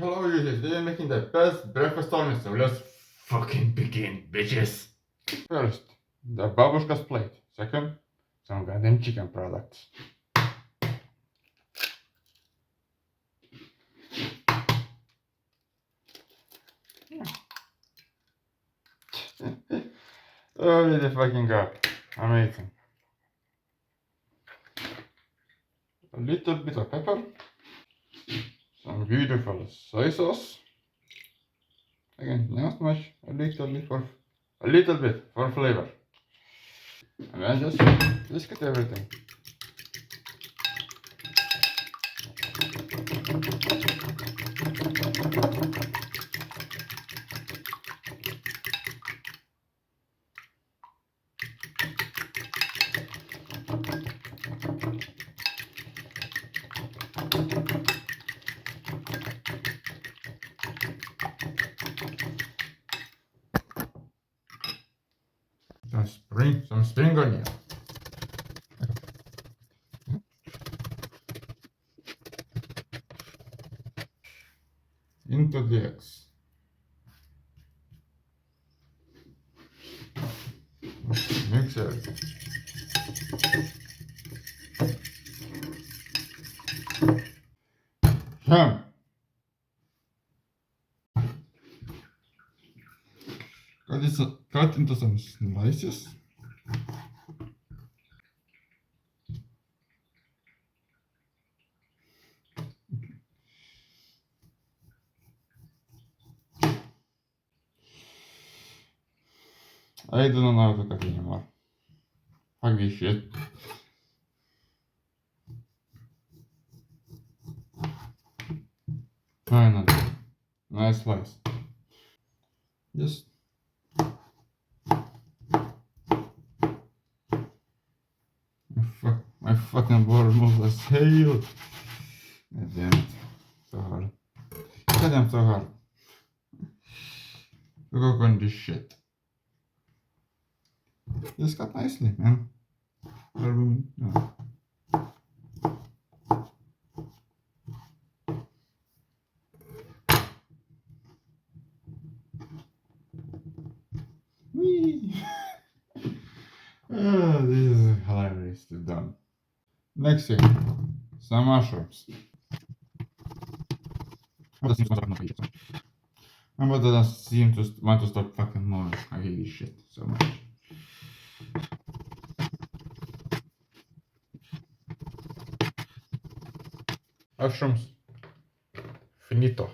Hello, YouTube. Today I'm making the best breakfast on it, so let's fucking begin, bitches. First, the babushka's plate. Second, some goddamn chicken products. Holy the fucking god. Amazing. A little bit of pepper. Some beautiful soy sauce. Again, not much. A little bit for flavor. And then just get everything. Some spring onion. Into the eggs. Mix everything. Ham. Cut into some slices. I don't know how to cook anymore. Fuck this shit. Finally. Nice slice. Just my fucking board moves as hell. God damn it. So hard. God, so hard. To cook on this shit. Just cut nicely, man. No. Whee! Oh, this is hilariously done. Next thing, some mushrooms. What does my mother doesn't seem to want to stop fucking moving. I hate this shit so much. Mushrooms. Finito.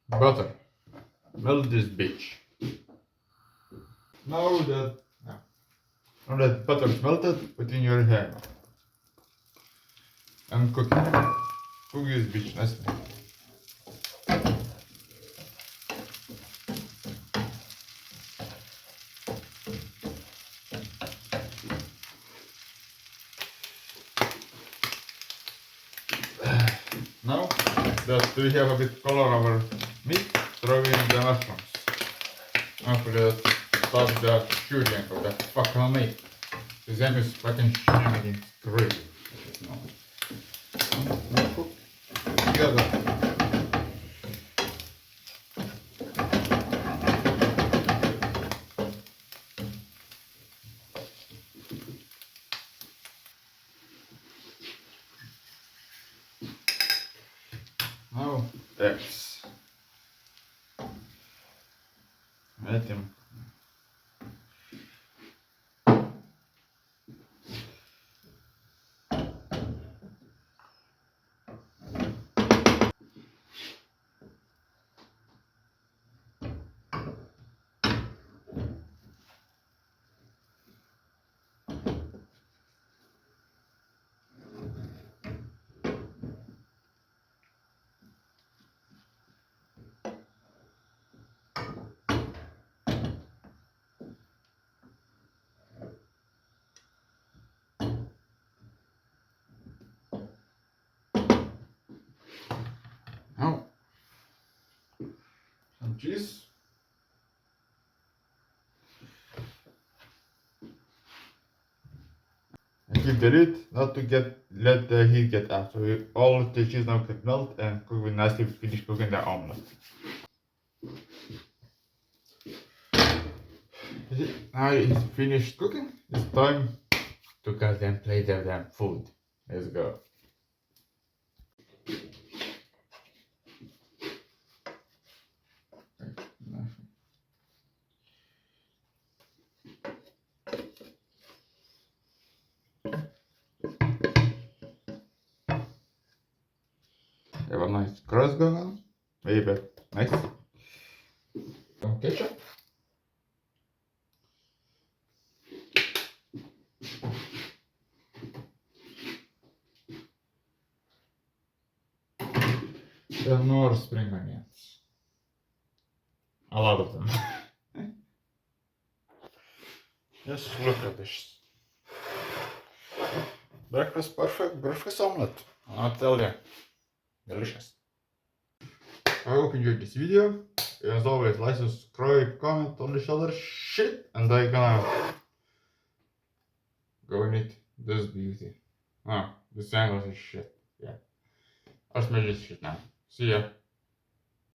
Butter. Melt this bitch. Now that butter is melted, put in your hand. And cook it. Cook this bitch nicely. Now that we have a bit color our meat, throw in the mushrooms. After that, start the shooting of the fucking meat. This game is fucking shining, it's crazy. Now cook together. Now eggs. Let them. Now some cheese. keep the lid, not to let the heat get out. So all the cheese now can melt and cook with nicely finish cooking the omelette. Now it's finished cooking. It's time to cut and plate the damn food. Let's go. Have a nice crust going on. Maybe nice. Some ketchup. Then more spring onions. A lot of them. Just look at this. Breakfast perfect, breakfast omelette. I'll tell you. Delicious. I hope you enjoyed this video. As always, like, subscribe, comment on this other shit, and I'm gonna go and eat this beauty. Oh, the sandwich is shit. Yeah. I'll smash this shit now. See ya.